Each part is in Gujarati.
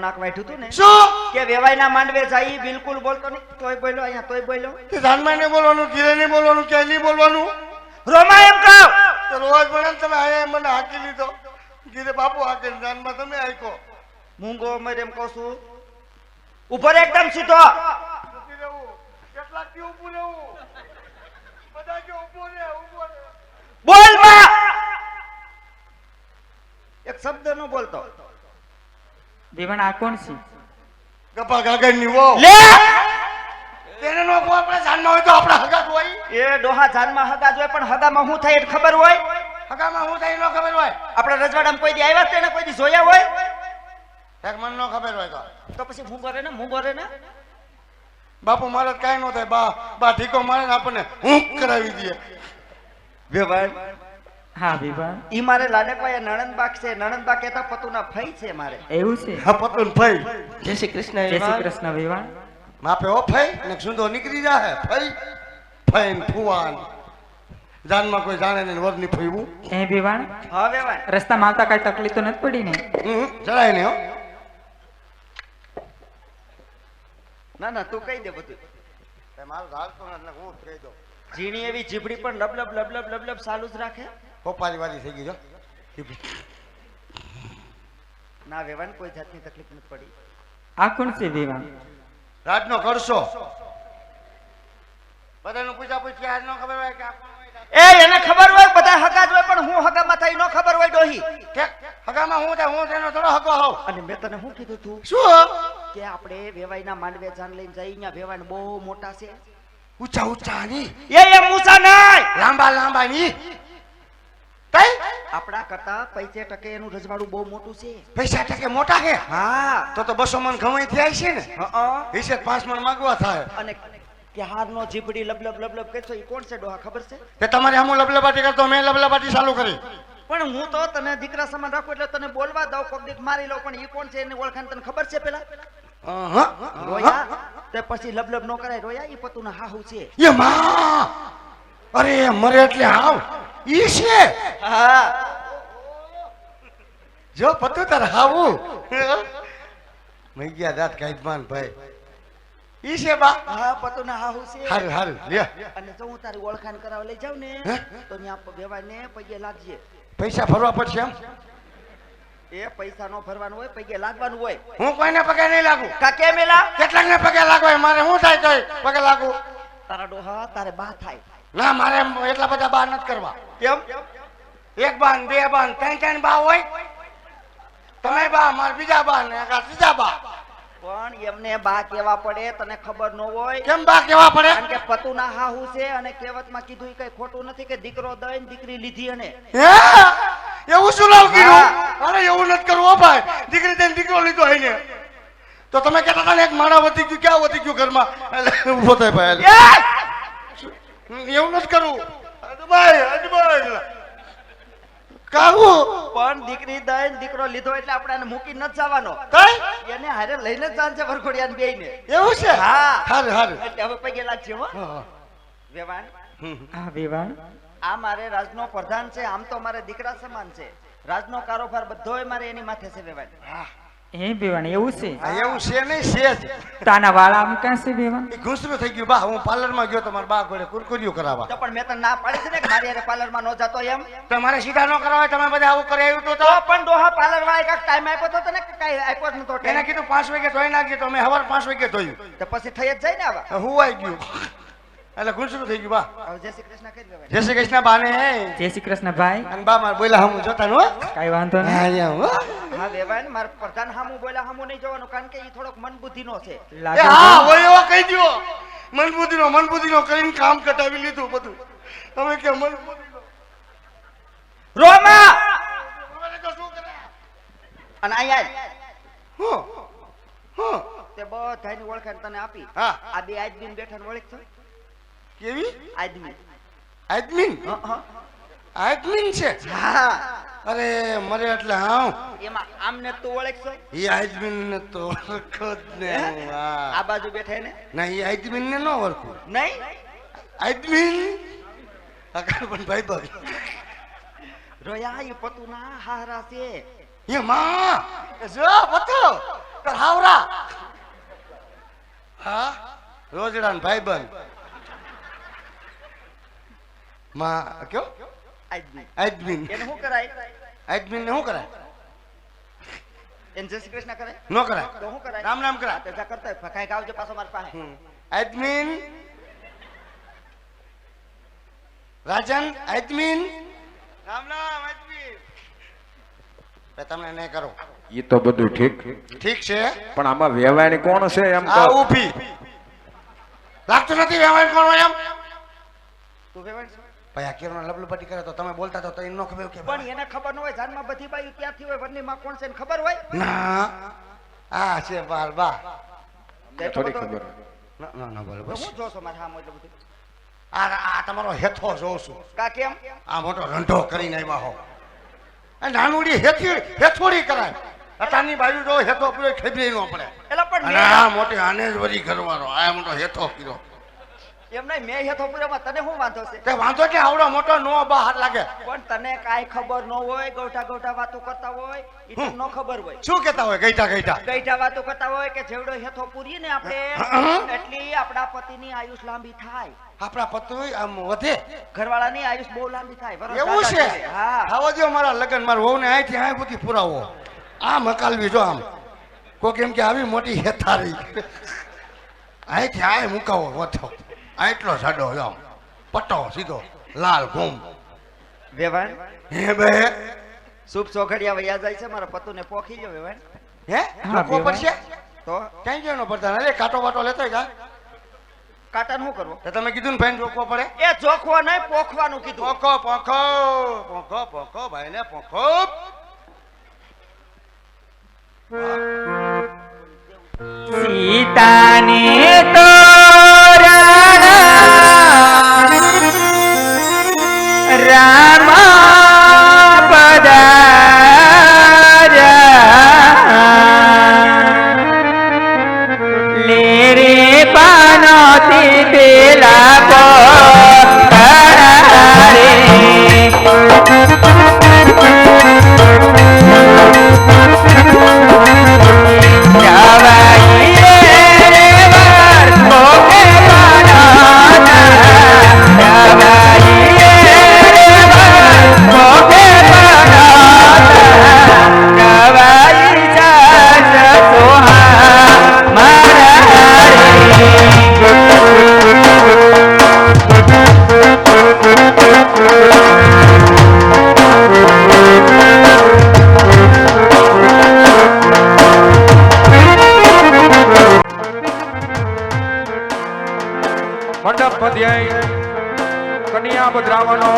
નાક વાઠ્યું તું ને શું કે વેવાઈના માંડવે જાય બિલકુલ બોલતો નહીં તોય બોલ્યો અહીંયા તોય બોલ્યો તે જાનમાં નહીં બોલવાનું ધીરે નહીં બોલવાનું ક્યાંય નહીં બોલવાનું રોમા એમ કહો તો રોજ પડે ને તમે આયા મને હાકી લીધો ગીરે બાપુ હાકે જાનમાં તમે હાકો મૂંગો મર એમ કહું છું ઉભો રે એકદમ સીધો ઉભી રહેવું કેટલાક થી ઊભું રહેવું બધા કે ઊભો રે બોલ માં એક શબ્દ નો બોલતો દેવાન આ કોણ છે? ગપા ગાગર ની વો લે તેને નો કો આપણે જાનમાં હોય તો આપણા હગા જ હોય એ ડોહા જાનમાં હગા જોય પણ હગામાં શું થાય એ ખબર હોય હગામાં હું થાય નો ખબર હોય આપણા રજવાડામાં કોઈ દી આવ્યા છે ને કોઈ દી જોયા હોય એક મન નો ખબર હોય તો પછી મૂંગો રે ને બાપુ મારે કાઈ નો થાય બા ઠીકો મારે ને આપણને હું કરાવી દે વેવાઈ હા વિવાન ઈ મારે લાડકવાયા નણંદબા છે નણંદબા કેતા પતુના ફઈ છે મારે એવું છે? હા પતન ભાઈ જય શ્રી કૃષ્ણ જય શ્રી કૃષ્ણ વિવાન. માપે ઓ ફઈ ને સુંદો નીકળી જાહે ફઈ ફઈ ફુવાન જાનમાં કોઈ જાણે ને વરની ફઈવું એ વિવાન હા વેવાઈ રસ્તામાં આવતા કઈ તકલીફ તો નથી પડી ને? ચડાય ને હો ના તું કહી દે બધું મારું હાલતો ને હું કહી દઉં ઝીણી એવી જીભડી પણ લબલબ ચાલુ જ રાખે પપ્પાની વારી થઈ ગઈ જો ના વેવાન કોઈ જાતની તકલીફ નથી પડી આ કોણ છે વિવાન? રાતનો કરશો બધાનું પૂછા પૂછ કે આજનો ખબર હોય કે આ કોણ હોય? એ એને ખબર હોય બધા હગા જ હોય પણ હું હગામાં થાય નો ખબર હોય ડોહી ઠેક હગામાં હું થાય હું તેનો થોડો હગો હોઉં અને મેં તને શું કીધું તું શું કે આપણે વેવાઈના માંડવે જાન લઈને જઈ અહીંયા વેવાઈને બહુ મોટા છે ઊંચા ઊંચા ની એ મૂસા નહીં લાંબા લાંબા ની કઈ આપણા કરતા 5% એનું રજવાડું બહુ મોટું છે પૈસા ટકે મોટા છે હા તો 200 મણ ઘઉં થયા છે ને હા હિસે 5 મણ માંગવા થાય અને ક્યારનો જીભડી લબલબ કરતો ઈ કોણ છે ડોહા ખબર છે તે તમારે આમ લબલબાટી કરતો મેં લબલબાટી ચાલુ કરી પણ હું તો તને દીકરા સમાન રાખું એટલે તને બોલવા દઉં કોક દીક મારી લઉં પણ ઈ કોણ છે એની ઓળખાણ તને ખબર છે પેલા રોયા તે પછી લબલબ નો કરાય રોયા ઈ પતુના હાહુ છે એ માં અરે મરે એટલે આવ ઈ છે હા જો પતુ તાર હાવું મે ગયા રાત કાઈદમાન ભાઈ ઈ છે બા હા પતુના હાહુ છે હારું હારું લે અને જો હું તારી ઓળખાણ કરાવવા લઈ જાઉં ને તો ત્યાં વેવાઈને પગે લાગજે પૈસા ભરવા પડશે એમ એ પૈસા નો ભરવાનું હોય પગે લાગવાનું હોય હું કોઈને પગે નહીં લાગુ કા કે મેલા કેટલાક ને પગે લાગો મારે શું થાય તોય પગે લાગુ તારા ડોહા તારે બા થાય ના મારે એટલા બધા બા નથી કરવા કેમ એક બાન બે બાન ત્રણ બા હોય તમે બા માર બીજા બા ને ત્રીજા બા પણ એમને બા કેવા પડે તને ખબર ન હોય કેમ બા કેવા પડે કારણ કે પતુના હાહુ છે અને કહેવતમાં કીધું ઈ કઈ ખોટું નથી કે દીકરો દઈને દીકરી લીધી અને હે એવું શું લાવ કીધું અરે એવું નથી કરવું ભાઈ દીકરી દઈને દીકરો લીધો હોય ને તો તમે કહેતા હતા ને એક માણા વધી ગયું ક્યાં વધી ગયું ઘરમાં ઉભો થાય ભાઈ એવું નથી કરવું ભાઈ કાહુ પણ દીકરી દઈને દીકરો લીધો એટલે આપણે મૂકી ન જવાનો કઈ એને હારે લઈને જ જાન છે વરખોડિયાને બેયને એવું છે હા હારું હારું એટલે હવે પગે લાગશે હો વેવાણ હા વિવાન આ મારે રાજનો પ્રધાન છે આમ તો મારે દીકરા સમાન છે રાજનો કારોબાર બધોય મારે એની માથે છે વેવાણ એ વિવાન એવું છે? એવું છે નહીં છે જ તાના વાળા આમ ક્યાં છે વિવાન? એ ઘૂસરું થઈ ગયું બા હું પાર્લરમાં ગયો તમારા બા ઘોડે કુરકુરીઓ કરાવવા તો પણ મેં તને ના પાડી છે ને કે મારી હારે પાર્લરમાં ન જતો એમ તમારે સીધા ન કરાવે તમે બધા આવું કરી આવ્યું તો પણ ડોહા પાર્લર વાળા કાક ટાઈમ આપ્યો તો તને કે કાઈ આપ્યો જ નતો એને time? કીધું 5 વાગે ધોઈ નાખજો તો અમે સવાર 5 વાગે ધોયું તો પછી થઈ જ જાય ને આવા હું આવી ગયું એટલે ઘૂસરું થઈ ગયું બા હવે જય શ્રી કૃષ્ણ કરી દેવાય જય શ્રી કૃષ્ણ બાને જય શ્રી કૃષ્ણ ભાઈ. અને બા માર બોલા હું જોતા નો કઈ વાંધો નહીં. હા વેવાણ માર પ્રધાન હામું બોલા હામું નહીં જવાનું કારણ કે ઈ થોડોક મન બુદ્ધિનો છે એ લાગે હા ઓય એવો કહી દ્યો મનબુદ્ધિનો કરીને કામ કટાવી લીધું બધું તમે કે મનબુદ્ધિનો રોમા તમારે તો શું કરે અને અહીંયા હું તે બધાની ઓળખાણ તને આપી હા આ બે આદમી બેઠા ને ઓળખ છો કેવી આદમી આદમીન આદમીન છે હા અરે મરે એટલે હા એમાં આમને તું ઓળખ છો એ આદમીન ને તો ઓળખો જ ને હું, હા. આ બાજુ બેઠા ને ના એ આદમીન ને ન ઓળખું નહીં આદમીન અકાળ પણ ભાઈ ભાઈ રોયા ઈ પતુના હારા છે એ માં જો બતો તાર હાવરા હા રોજડાન ભાઈબંધ માં કયો આજની. આદમીન એને શું કરાય? આદમીન ને શું કરાય એને જય શ્રી કૃષ્ણ કરાય? ન કરાય તો શું કરાય? રામ રામ કરાય તો જા કરતા હોય. કાંઈક આવજો પાછો મારી પાસે. આદમીન રાજન આદમીન રામ રામ આદમીન તમને નહીં કરો એ તો બધું ઠીક ઠીક છે પણ આમાં વેવાણી કોણ છે એમ આ કહો. ઊભી લાગતું નથી વ્યવહાર કોણ હોય એમ તું વેવાણ છો? ભાઈ આ કેરનો લબલબાટી કરે તો તમે બોલતા તો એને ન ખબર કે પણ એને ખબર ન હોય જાનમાં બધી બાઈ ક્યાંથી હોય વરની માં કોણ છે એને ખબર હોય? ના આ છે બાર બા તે તો થોડી બધો- ખબર ના ના ના બોલો તો બસ હું જોશો મારે હામું એટલું બધું? આ તમારો હેથો જોઉં છું કા કેમ? આ મોટો રંઢો કરીને આવ્યા હો આ નાનુડી હેથોડી કરાય અટાની બાજુ જો હેથો પૂરો ખબરી ન પડે એલા પણ અને આ મોટી આને જ વરી કરવાનો આ મોટો હેથો કીધો એમ નહીં, મેં હેથો પૂર્યોમાં તને શું વાંધો છે? તે વાંધો કે આવડો મોટો નો બહાર લાગે પણ તને કાંઈ ખબર ન હોય, ગૌઠા વાતો કરતા હોય ઈ તને ન ખબર હોય. શું કેતા હોય ગઈટા ગઈઢા વાતો કરતા હોય કે જેવડો હેથો પૂરીએ ને આપણે એટલી આપણા પતિની આયુષ લાંબી થાય, આપણા પતિ આમ વધે ઘરવાળાની આયુષ બહુ લાંબી થાય. વરસ એવું દાદા છે જીવે. હા. આવો જો મારા લગન મારા વહુ ને અહીંથી અહીં બધી પુરાવો આમ હકાલવી જો આમ કોક એમ કે આવી મોટી હેથારી અહીંથી અહીં મુકાવો વધો આટલો સાડો આમ પટ્ટો સીધો લાલ ઘૂમ વેવાણ હે બે શુભ ચોઘડિયા વયા જાય છે, મારા પતુને પોખી લ્યો વેવાણ. હે હા, લોકો બેવાય. પડશે તો ક્યાં ગયો નો પડતા અરે કાંટો બાટો લેતો કા કાટાને શું કરવો? તો તમે કીધું ને ભાઈ રોકવો પડે એ જોખવા નહીં, પોખવાનું કીધું. પોખો પોખો પોખો પોખો ભાઈ ને પોખો સીતાને તોરણ રામ પધાર્યા. લે રે પાનોથી પેલા પધારે. મંડપ મધ્યે કન્યા પધરાવાનો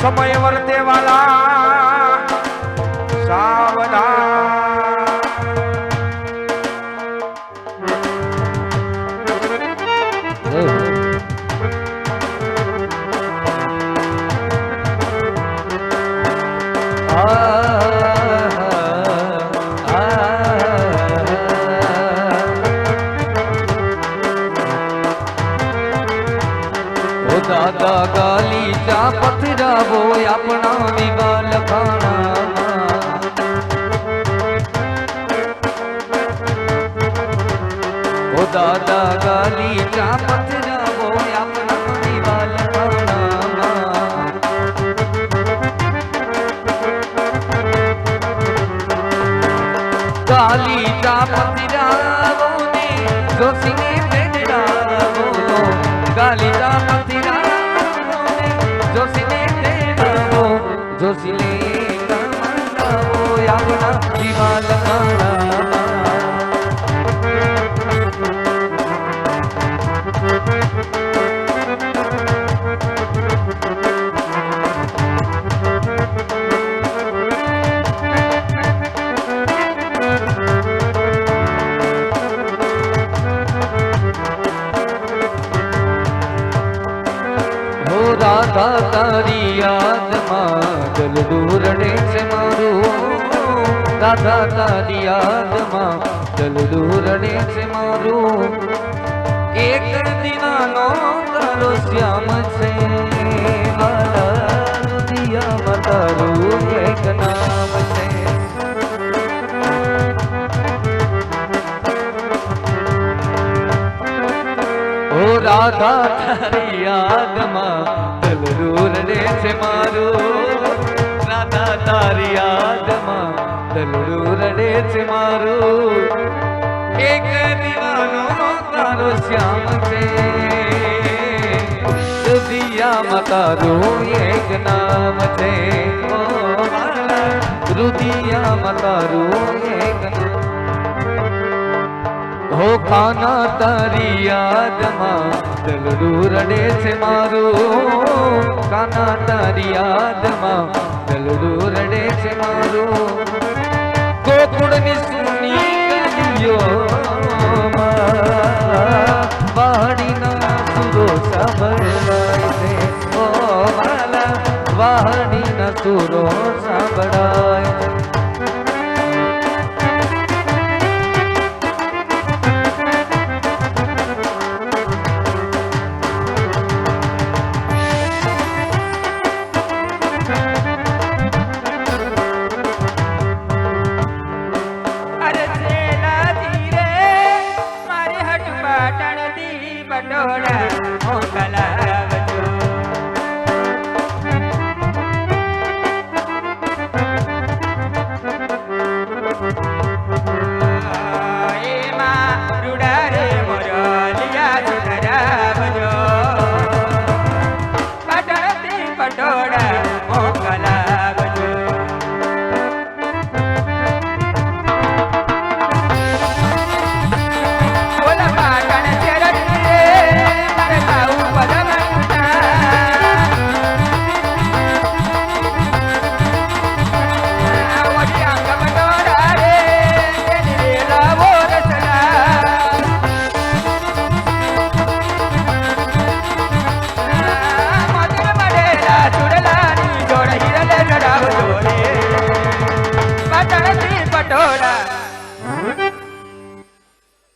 સમય વર્તે વાલા સાવધાન. દાદા ગાલી ચા પથરાવો આપણા દિવાલ ખાણામાં. ઓ દાદા ગાલી ચા પથરાવો આપણા દિવાલ ખાણામાં. ગાલી ચા પથરાવો ને જોશીને ભેટડાવો. ગાલી ચા પથરાવો ને જોશીને ભેટડાવો. જોશીને તમન્નાવો આપણા દિવાલ ખાણામાં. હો રાધા તારી યાદમાં દલ દૂરડે છે મારું. રાધા તારી યાદમાં દલ દૂરડે છે મારું. એક દિનાનો તારો શ્યામ છે વાલા રુધિયા રુદિયામાં તારું એક નામ છે. ઓ રાધા તારી યાદમાં દલરું રડે છે મારું. રાધા તારી યાદમાં દલરું રડે છે મારું. એક દીવાનો તારો શ્યામ છે. રુદિયામાં તારું એક નામ છે. ઓ મારા રુદિયામાં તારું એક નામ. હો કાના તારી યાદમાં દલરું રડે છે મારું. કાના તારી યાદમાં દલરું રડે છે મારું. ગોકુળની સુની ગલીઓમાં વાણીના સુરો સાંભળાય છે. ઓ માલા વાણીના સુરો સાંભળાય છે. અરે છેલા ધીરે મારી હટ પાટણ દી બટોડા મોકલાવજો. એમાં રૂડા રે મોરલિયા સુધરાવજો. પાટણ દી બટોડા મોકલાવજો. બોલ પાટણ ચરણી રે મારે ખાવું પદમંતા. ઓડી આંગ બટોરા રે તેની રે લાવો રસલા. મધુર મળેલા ચૂડલાની જોડ હિરલે ચડાવજો રે. પાટણથી પટોળા